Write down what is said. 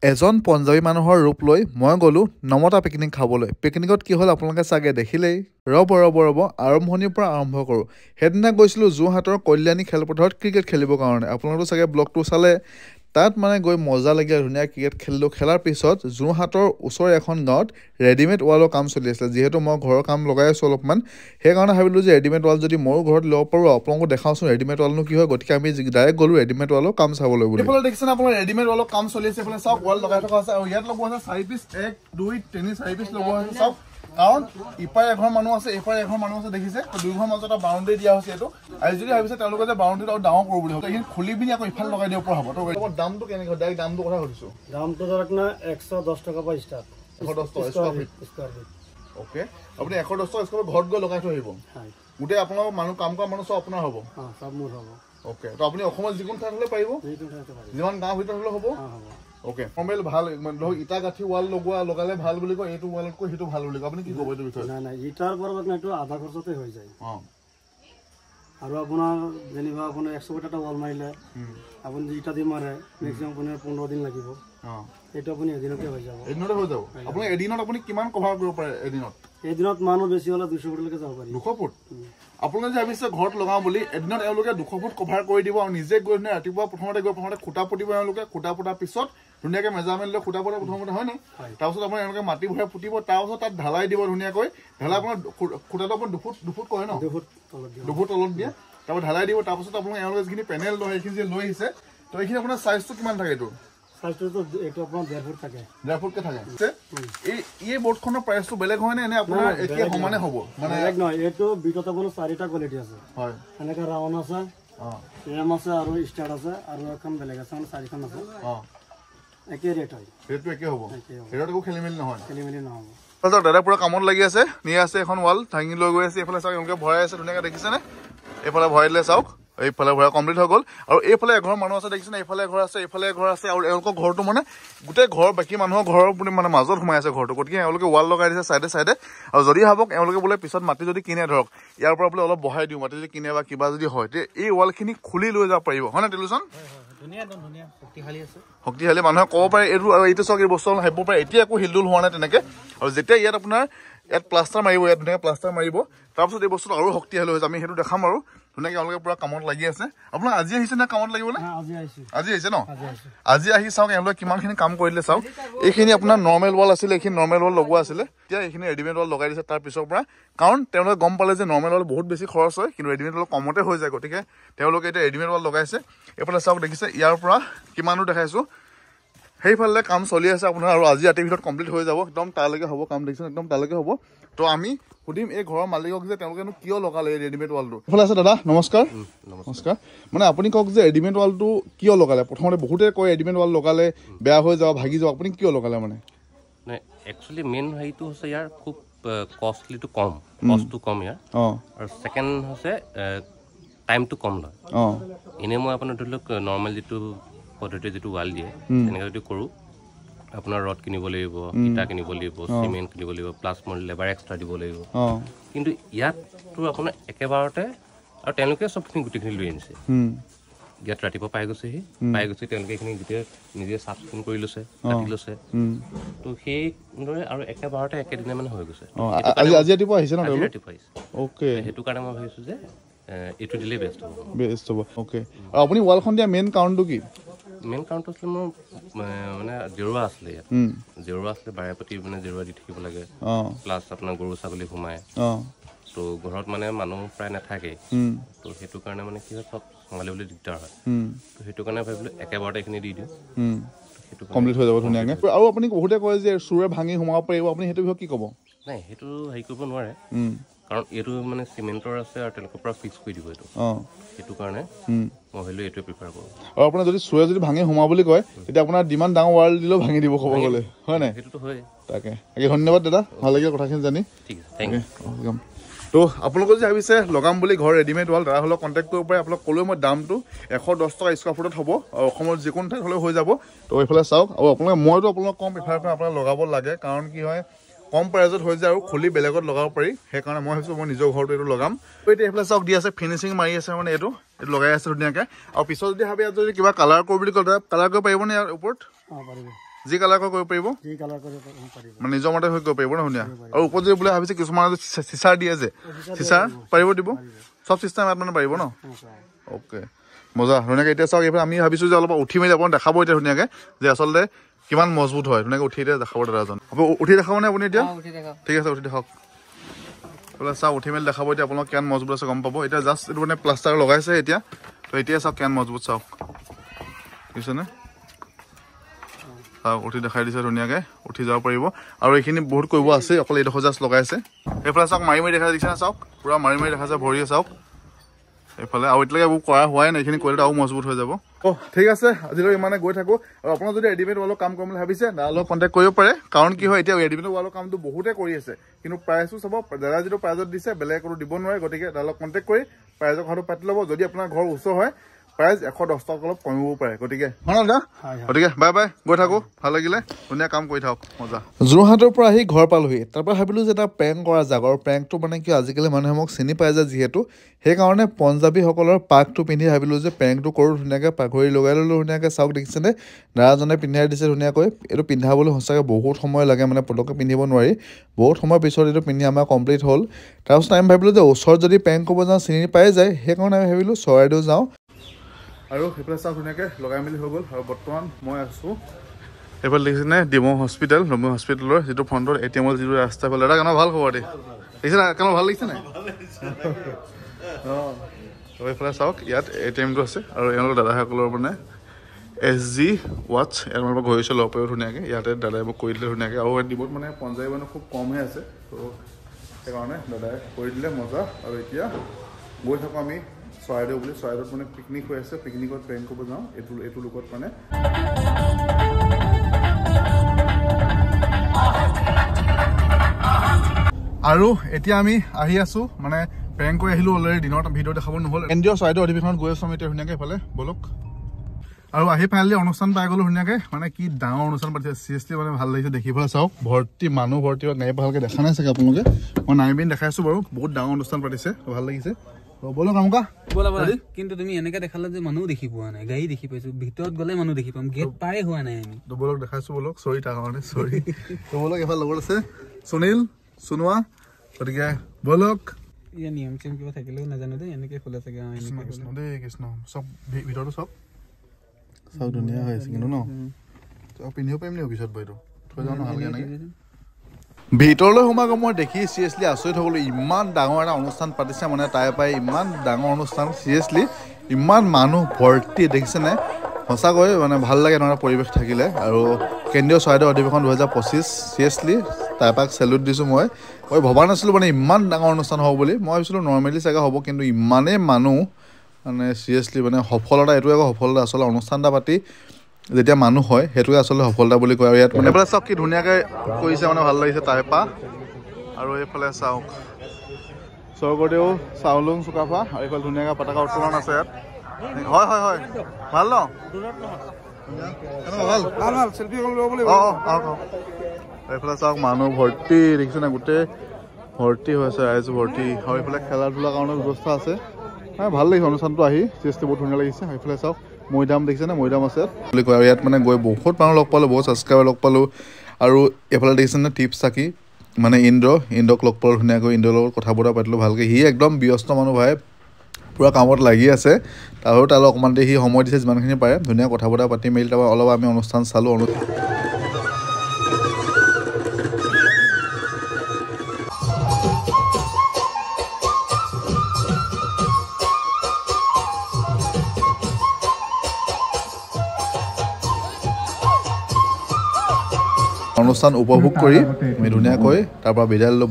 এজন পঞ্জাবী মানুহৰ ৰূপ লৈ মই গ'লোঁ নমতা পিকনিক খাবলৈ। পিকনিকত কি হ'ল আপোনালোকে চাগে দেখিলেই। ৰ'ব আৰম্ভণিৰ পৰা আৰম্ভ কৰোঁ। সেইদিনা গৈছিলোঁ যোৰহাটৰ কল্যাণী খেলপথাৰত ক্ৰিকেট খেলিবৰ কাৰণে। আপোনালোকে চাগে ব্লগটো চালে। তাত মানে গৈ মজা লাগিলে, ধুনীয়া ক্ৰিকেট খেলিলোঁ। খেলাৰ পিছত যোৰহাটৰ ওচৰৰ এখন গাঁৱত ৰেডিমেড ৱালৰ কাম চলি আছিলে। যিহেতু মই ঘৰৰ কাম লগাই আছোঁ অলপমান, সেইকাৰণে ভাবিলোঁ যে ৰেডিমেড ৱাল যদি ময়ো ঘৰত ল'ব পাৰোঁ, আপোনালোকক দেখাওঁচোন ৰেডিমেড ৱালনো কি হয়। গতিকে আমি ডাইৰেক্ট গ'লোঁ ৰেডিমেড ৱালৰ কাম চাবলৈ বুলি। এইফালে দেখিছেনে আপোনাৰ ৰেডিমেড ৱালৰ কাম চলি আছে। এইফালে চাওক ৱাল লগাই থকা আছে আৰু ইয়াত লগোৱা আছে 4 পিচ, 1 2 3 4 পিচ লগোৱা হৈছে। চাওক, কাৰণ ইপাৰে এঘৰ মানুহ আছে, এইপাৰে এঘৰ মানুহ আছে, দেখিছে? দুই ঘৰ মাজত এটা বাউণ্ডেৰী দিয়া হৈছে। এইটো আৰু যদি ভাবিছে তেওঁলোকে যে বাউণ্ডেৰীটো আৰু ডাঙৰ কৰোঁ বুলি ভাবে, এইখিনি খুলি পিনি আকৌ ইফালে লগাই দিব পৰা হ'ব। তো দামটো কেনেকৈ? ডাইৰেক্ট দামটো কথা সুধিছোঁ। দামটো ধৰক না 110 টকা পৰা ষ্টাৰ্ট। 110 টকা স্কোৱাৰ ফিট। অ'কে, আপুনি 110 টকা স্কোৱাৰ ঘৰত গৈ লগাই থৈ আহিব। গোটেই আপোনাৰ মানুহ কাম কৰা মানুহ চব আপোনাৰ হ'ব? সব মোৰ হ'ব। অ'কে, তো আপুনি অসমৰ যিকোনো ঠাইত হ'লে পাৰিব, যিমান গাঁৱৰ ভিতৰত হ'লে হ'ব। অ'কে, নৰ্মেল ভাল ধৰক ইটা গাঁঠি ৱাল লগালে ভাল বুলি কয়, এইটো ৱালতকৈ সেইটো ভাল বুলি কয়। আপুনি কি ক'ব এইটো বিষয়ে? নাই, ইটাৰ পৰত এইটো আধা খৰচতে হৈ যায়। আৰু আপোনাৰ যেনিবা আপোনাৰ 100 ফুট এটা ৱাল মাৰিলে আপুনি ইটা দি মাৰে মেক্সিমাম আপোনাৰ 15 দিন লাগিব। সেইটো আপুনি এদিনতে হৈ যাব। এদিনতে হৈ যাব। আপুনি এদিনত আপুনি কিমান কভাৰ কৰিব পাৰে? এদিনত মানুহ বেছি হ'লে 200 ফুটলৈকে যাব পাৰি। 200 ফুট? আপোনালোকে যে ভাবিছে ঘৰত লগাওঁ বুলি, এদিনত এওঁলোকে 200 ফুট কভাৰ কৰি দিব আৰু নিজে গৈ ৰাতিপুৱা প্ৰথমতে খুটা পুতিব। এওঁলোকে খুটা পুতাৰ পিছত ধুনীয়াকৈ মেজাৰমেণ্ট লৈ খুটা পুতা প্ৰথমতে হয় নাই, তাৰপিছত আপোনাৰ এওঁলোকে মাটি ভৰাই পুতিব, তাৰপিছত তাত ঢালাই দিব ধুনীয়াকৈ। ঢালাই আপোনাৰ খুটাটো আপোনাৰ 2 ফুট কৰে ন? 2 ফুট তলত দিয়ে, তাৰপৰা ঢালাই দিব। তাৰপিছত আপোনালোকে এওঁলোকে যিখিনি পেনেল লয় সেইখিনি যে লৈ আহিছে, তো এইখিনি আপোনাৰ চাইজটো কিমান থাকে? এইটো চাইজটো এইটো আপোনাৰ 1.5 ফুট থাকে। 1.5 ফুটকে থাকে। এই বৰ্ডখনৰ প্ৰাইচটো বেলেগ হয় নে এনে আপোনাৰ একে সমানে হ'ব? মানে বেলেগ নহয়, এইটো বিটত আপোনাৰ 4টা কোৱালিটি আছে। হয়, এনেকৈ ৰাউণ্ড আছে, এম আছে আৰু ষ্টাৰ্ট আছে, আৰু এখন বেলেগ আছে, মানে 4খন আছে। একে ৰেট হয়, ৰেটটো একে হ'ব। ৰেটত একো খেলি মেলি নহ'ব। দাদা পুৰা কামত লাগি আছে, নিয়ে আছে এখন ৱাল ভাঙি লৈ গৈ আছে। এইফালে চাওক এওঁলোকে ভৰাই আছে ধুনীয়াকৈ, দেখিছেনে? এইফালে ভৰাই দিলে, চাওক এইফালে ভৰাই কমপ্লিট হৈ গ'ল। আৰু এইফালে এঘৰ মানুহ আছে, দেখিছেনে? এইফালে এঘৰ আছে, এইফালে এঘৰ আছে, আৰু এওঁলোকৰ ঘৰটো মানে গোটেই ঘৰ বাকী মানুহৰ ঘৰৰ মানে মাজত সোমাই আছে ঘৰটো। গতিকে এওঁলোকে ৱাল লগাই দিছে চাইডে চাইডে। আৰু যদি ভাবক এওঁলোকে বোলে পিছত মাটি যদি কিনে, ধৰক ইয়াৰ পৰা বোলে অলপ বঢ়াই দিওঁ, মাটি যদি কিনে বা কিবা যদি হয়, তে এই ৱালখিনি খুলি লৈ যাব পাৰিব, হয় নে টেলিভিছন? শক্তিশালী মানুহে ক'ব পাৰে এইটো চাওক, এই বস্তু ভাবিব পাৰে। এতিয়া একো হিলদুল হোৱা নাই তেনেকৈ। আৰু যেতিয়া ইয়াত আপোনাৰ ইয়াত প্লাষ্টাৰ মাৰিব, ইয়াত ধুনীয়াকৈ প্লাষ্টাৰ মাৰিব, তাৰপিছত এই বস্তুটো আৰু শক্তিশালী হৈ যায়। আমি সেইটো দেখাম আৰু ধুনীয়াকৈ এওঁলোকে পুৰা কামত লাগি আছে। আপোনাৰ আজি আহিছে নে কামত লাগিবলৈ? আজি আহিছে ন? আজি আহি চাওক এওঁলোকে কিমানখিনি কাম কৰি দিলে। চাওক, এইখিনি আপোনাৰ নৰ্মেল ৱাল আছিলে, এইখিনি নৰ্মেল ৱাল লগোৱা আছিলে, এতিয়া এইখিনি ৰেডিমেড ৱাল লগাই দিছে তাৰ পিছৰ পৰা। কাৰণ তেওঁলোকে গম পালে যে নৰ্মেল ৱাল বহুত বেছি খৰচ হয়, কিন্তু ৰেডিমেড ৱাল কমতে হৈ যায়। গতিকে তেওঁলোকে এতিয়া ৰেডিমেড ৱাল লগাইছে। এইফালে চাওক, দেখিছে ইয়াৰ পৰা কিমান দূৰ দেখাইছোঁ, সেইফালে কাম চলি আছে আপোনাৰ। আৰু আজি ৰাতিৰ ভিতৰত কমপ্লিট হৈ যাব, একদম তালৈকে হ'ব কাম, দেখিছে? একদম তালৈকে হ'ব। তো আমি সুধিম এই ঘৰৰ মালিকক যে তেওঁলোকেনো কিয় লগালে এই ৰেডিমেড ৱালটো। এইফালে আছে দাদা, নমস্কাৰ। নমস্কাৰ। মানে আপুনি কওক যে ৰেডিমেড ৱালটো কিয় লগালে? প্ৰথমতে বহুতে কয় ৰেডিমেড ৱাল লগালে বেয়া হৈ যাব, ভাগি যাব, আপুনি কিয় লগালে? মানে একচুৱেলি মেইন হেৰিটো হৈছে ইয়াৰ খুব কষ্টলিটো কম, কষ্টটো কম ইয়াৰ। আৰু ছেকেণ্ড হৈছে টাইমটো কম লয়। এনেই মই আপোনাৰ ধৰি লওক নৰ্মেল যিটো পদ্ধতি যিটো ৱাল দিয়ে তেনেকৈ যদি কৰোঁ, আপোনাৰ ৰড কিনিব লাগিব, ইটা কিনিব লাগিব, চিমেণ্ট কিনিব লাগিব, প্লাছ মই লেবাৰ এক্সট্ৰা দিব লাগিব। কিন্তু ইয়াততো আপোনাৰ একেবাৰতে, আৰু তেওঁলোকে চবখিনি গোটেইখিনি লৈ আনিছে। ইয়াত ৰাতিপুৱা পাই গৈছে তেওঁলোকে এইখিনি গোটেই নিজে চাফ চিকুণ কৰি লৈছে, কাটি লৈছে। তো সেইদৰে আৰু একেবাৰতে একেদিনে মানে হৈ গৈছে। আজি ৰাতিপুৱা আহিছে ন? ৰাতিপুৱা আহিছে। অ'কে, সেইটো কাৰণে মই ভাবিছোঁ যে এইটো দিলেই বেষ্ট হ'ব। অ'কে, আৰু আপুনি ৱালখন দিয়া মেইন কাৰণটো কি? মেইন কাৰণটো আছিলে মোৰ মানে জেৰুৱা আছিলে, ইয়াত জেৰুৱা আছিলে, বাৰে প্ৰতি মানে জেৰুৱা দি থাকিব লাগে। প্লাছ আপোনাৰ গৰু ছাগলী সোমায়, তো ঘৰত মানে মানুহ প্ৰায় নাথাকেই। তো সেইটো কাৰণে মানে কি হয়, চব চম্ভালিবলৈ দিগদাৰ হয়। তো সেইটো কাৰণে ভাবিলোঁ একেবাৰতে এইখিনি দি দিওঁ, সেইটো কমপ্লিট হৈ যাব ধুনীয়াকৈ। আৰু আপুনি বহুতে কয় যে চোৰে ভাঙি সোমাব পাৰিব, আপুনি সেইটো বিষয়ে কি ক'ব? নাই, সেইটো হেৰি কৰিব নোৱাৰে, কাৰণ এইটো মানে চিমেণ্টৰ আছে আৰু তেওঁলোকৰ পৰা ফিক্স কৰি দিব এইটো। সেইটো কাৰণে মই ভাবিলোঁ এইটোৱে প্ৰিফাৰ কৰোঁ। আৰু আপোনাৰ যদি চোৰে যদি ভাঙি সোমা বুলি কয়, তেতিয়া আপোনাৰ যিমান ডাঙৰ ৱাল দিলেও ভাঙি দিব, ক'ব গ'লে, হয় নাই? সেইটোতো হয়। তাকে ধন্যবাদ দাদা, ভাল লাগিল কথাখিনি জানি। ঠিক আছে, থেংক ইউ। ৱেলকাম। তো আপোনালোকে যে ভাবিছে লগাম বুলি ঘৰ ৰেডিমেড ৱাল, দাদা হ'লেও কণ্টেক্ট কৰিব পাৰে। আপোনাক ক'লেও মই দামটো 110 টকা স্কোৱাৰ ফুটত হ'ব, আৰু অসমৰ যিকোনো ঠাইত হ'লেও হৈ যাব। তো এইফালে চাওক, আৰু মইতো আপোনালোকক কম প্ৰিফাৰ কৰিম আপোনাক লগাব লাগে, কাৰণ কি হয় কম প্ৰাইজত হৈ যায় আৰু খুলি বেলেগত লগাব পাৰি। সেইকাৰণে মই ভাবিছোঁ মই নিজৰ ঘৰটো এইটো লগাম। তো এতিয়া এইফালে চাওক দি আছে, ফিনিচিং মাৰি আছে, মানে এইটো লগাই আছে ধুনীয়াকৈ। আৰু পিছত যদি ভাবে ইয়াত যদি কিবা কালাৰ কৰোঁ বুলি ক'লে কালাৰ কৰিব পাৰিবনে ইয়াৰ ওপৰত? যি কালাৰ কৰিব পাৰিব মানে নিজৰ মতে হৈ কৰিব পাৰিব ন ধুনীয়া আৰু ওপৰত যদি বোলে ভাবিছে কিছুমান চিচাৰ দিয়ে যে চিচাৰ পাৰিব দিব চব চিষ্টেম ইয়াত মানে পাৰিব ন অ'কে মজা ধুনীয়াকৈ এতিয়া চাওক এইফালে আমি ভাবিছোঁ যে অলপ উঠি মেলি আপোনাক দেখাব এতিয়া ধুনীয়াকৈ যে আচলতে কিমান মজবুত হয় ধুনীয়াকৈ উঠি এতিয়া দেখাব দাদাজন হ'ব উঠি দেখাবনে আপুনি এতিয়া ঠিক আছে উঠি দেখাওক বোলে চাওক উঠি মেলি দেখাব এতিয়া আপোনাক কিমান মজবুত আছে গম পাব এতিয়া জাষ্ট এইটো মানে প্লাষ্টাৰ লগাইছে এতিয়া তো এতিয়া চাওক কিমান মজবুত চাওক বুজিছেনে চাওক উঠি দেখাই দিছে ধুনীয়াকৈ উঠি যাব পাৰিব আৰু এইখিনি বহুত কৰিব আছে অকল এইডোখৰ জাষ্ট লগাইছে এইফালে চাওক মাৰি মাৰি দেখাই দিছে চাওক পূৰা মাৰি মাৰি দেখাইছে ভৰিয়ে চাওক এইফালে আৰু এতিয়ালৈকে এইবোৰ কৰা হোৱাই নাই এইখিনি কৰিলে আৰু মজবুত হৈ যাব ঠিক আছে আজিলৈ ইমানে গৈ থাকোঁ আৰু আপোনাৰ যদি ৰেডিমেড ৱালৰ কাম কৰিম বুলি ভাবিছে দাদাৰ লগত কণ্টেক্ট কৰিব পাৰে কাৰণ কি হয় এতিয়া ৰেডিমেড ৱালৰ কামটো বহুতে কৰি আছে কিন্তু প্ৰাইচটো চাব দাদা যিটো প্ৰাইজত দিছে বেলেগ কোনো দিব নোৱাৰে গতিকে দাদাৰ লগত কণ্টেক্ট কৰি প্ৰাইজৰ কথাটো পাতি ল'ব যদি আপোনাৰ ঘৰ ওচৰ হয় প্ৰাইজ 110 টকা অলপ কমিবও পাৰে গতিকে দাদা গতিকে বাই বাই গৈ থাকোঁ ভাল লাগিলে ধুনীয়া কাম কৰি থাকক মজা যোৰহাটৰ পৰা আহি ঘৰ পালোহি তাৰপৰা ভাবিলোঁ যে এটা প্ৰেংক কৰা যাওক আৰু প্ৰেংকটো মানে কি আজিকালি মানুহে মোক চিনি পাই যায় যিহেতু সেইকাৰণে পঞ্জাৱীসকলৰ পাকটো পিন্ধি ভাবিলোঁ যে প্ৰেংকটো কৰোঁ ধুনীয়াকৈ পাঘড়ি লগাই ল'লোঁ ধুনীয়াকৈ চাওক দেখিছেনে দাদাজনে পিন্ধাই দিছে ধুনীয়াকৈ এইটো পিন্ধাবলৈ সঁচাকৈ বহুত সময় লাগে মানে পটককৈ পিন্ধিব নোৱাৰি বহুত সময়ৰ পিছত এইটো পিন্ধি আমাৰ কমপ্লিট হ'ল তাৰপিছত আমি ভাবিলোঁ যে ওচৰত যদি প্ৰেংক কৰিব যাওঁ চিনি পাই যায় সেইকাৰণে আমি ভাবিলোঁ চৰাইদেউ যাওঁ আৰু সেইফালে চাওক ধুনীয়াকৈ লগাই মেলি হৈ গ'ল আৰু বৰ্তমান মই আছোঁ এইফালে দেখিছেনে ডিমৌ হস্পিটেল ডিমৌ হস্পিটেলৰ যিটো ফ্ৰণ্টৰ ATM যিটো ৰাস্তা ফালে এটা কেনে ভাল খবৰ দেই দেখিছে নাই কেনে ভাল লাগিছে নাই অঁ এইফালে চাওক ইয়াত ATMটো আছে আৰু এওঁলোকৰ দাদাসকলৰ মানে SG ৱাটছ ইয়াৰ মানে ঘূৰিছে ল'ব পাৰিব ধুনীয়াকৈ ইয়াতে দাদাই মোক কৰি দিলে ধুনীয়াকৈ আৰু ডিমৌত মানে পঞ্জাৱী মানে খুব কমহে আছে তো সেইকাৰণে দাদাই কৰি দিলে মজা আৰু এতিয়া গৈ থাকোঁ আমি চৰাইদেউ বুলি চৰাইদেউত মানে পিকনিক হৈ আছে পিকনিকত প্ৰেংক কৰিব যাওঁ এইটো লোকত মানে আৰু এতিয়া আমি আহি আছোঁ মানে প্ৰেংক কৰি আহিলোঁ অলৰেডি দিনত ভিডিঅ' দেখাব নহ'ল কেন্দ্ৰীয় চৰাইদেউ অধিৱেশনত গৈ আছোঁ আমি এতিয়া ধুনীয়াকৈ এইফালে বলক আৰু আহি ফাইনেলি অনুষ্ঠান পাই গ'লোঁ ধুনীয়াকৈ মানে কি ডাঙৰ অনুষ্ঠান পাতিছে চিৰিয়াছলি মানে ভাল লাগিছে দেখি পেলাই চাওক ভৰ্তি মানুহ ভৰ্তি গাড়ী ভালকৈ দেখা নাই চাগে আপোনালোকে মই নামি পিনি দেখাইছোঁ বাৰু বহুত ডাঙৰ অনুষ্ঠান পাতিছে ভাল লাগিছে বলো কামকা কিন্তু তুমি এনেকে দেখালা যে মানুহ দেখি পোৱা নাই গাড়ী দেখি পাইছো ভিতৰত গলে মানুহ দেখি পাম গেট পাই হোৱা নাই আমি তো বলক দেখাইছো বলক সৰি তাৰ কাৰণে সৰি তো বলক এফাল লগত আছে সুনীল সুনোৱা গতিকে বলক ইয়া নিয়ম চিম কিবা থাকিলেও নাজানো দেই এনেকে খোলা চাগে কৃষ্ণ দেই কৃষ্ণ চব ভিতৰতো চব ধুনীয়া হৈ আছে কিন্তু ন পিন্ধিব পাৰিম নি অফিচত বৈটো থৈ যাওঁ ভালকৈ এনেকৈ ভিতৰলৈ সোমাই মই দেখি চিৰিয়াছলি আচৰিত হ'বলৈ ইমান ডাঙৰ এটা অনুষ্ঠান পাতিছে মানে তাই পাই ইমান ডাঙৰ অনুষ্ঠান চিৰিয়াছলি ইমান মানুহ ভৰ্তি দেখিছেনে সঁচাকৈ মানে ভাল লাগে এনেকুৱা পৰিৱেশ থাকিলে আৰু কেন্দ্ৰীয় চৰাইদেউ অধিৱেশন 2025 চিৰিয়াছলি তাইপাক চেলুট দিছোঁ মই ভবা নাছিলোঁ মানে ইমান ডাঙৰ অনুষ্ঠান হ'ব বুলি মই ভাবিছিলোঁ নৰ্মেলি চাগে হ'ব কিন্তু ইমানেই মানুহ মানে চিৰিয়াছলি মানে সফলতা এইটো আকৌ সফলতা আচলতে অনুষ্ঠান এটা পাতি যেতিয়া মানুহ হয় সেইটোৱে আচলতে সফলতা বুলি কয় আৰু ইয়াত মানে এইফালে চাওক কি ধুনীয়াকৈ কৰিছে মানে ভাল লাগিছে তাইপা আৰু এইফালে চাওক স্বৰ্গদেউ চাউলুং চুকাফা আৰু এইফালে ধুনীয়াকৈ পতাকা উত্তোলন আছে ইয়াত হয় হয় হয় ভাল ন এইফালে চাওক মানুহ ভৰ্তি দেখিছে নাই গোটেই ভৰ্তি হৈ আছে ৰাইজ ভৰ্তি আৰু এইফালে খেলা ধূলাৰ কাৰণে ব্যৱস্থা আছে ভাল লাগিছে অনুষ্ঠানটো আহি চিৰিয়াছলি বহুত ধুনীয়া লাগিছে এইফালে চাওক মৈদাম দেখিছে নে মৈদাম আছে বুলি কয় আৰু ইয়াত মানে গৈ বহুত মানুহ লগ পালোঁ বহুত ছাবস্ক্ৰাইবাৰ লগ পালোঁ আৰু এইফালে দেখিছে নে টিপছ চাকি মানে ইন্দ্ৰক লগ পালোঁ ধুনীয়াকৈ ইন্দ্ৰৰ লগত কথা বতৰা পাতিলোঁ ভালকৈ সি একদম ব্যস্ত মানুহ ভাই পূৰা কামত লাগি আছে আৰু তালৈ অকণমান সি সময় দিছে যিমানখিনি পাৰে ধুনীয়া কথা বতৰা পাতি মেলি তাৰপৰা অলপ আমি অনুষ্ঠান চালোঁ অনুষ্ঠান উপভোগ কৰি আমি ধুনীয়াকৈ তাৰপৰা বিদায় ল'লোঁ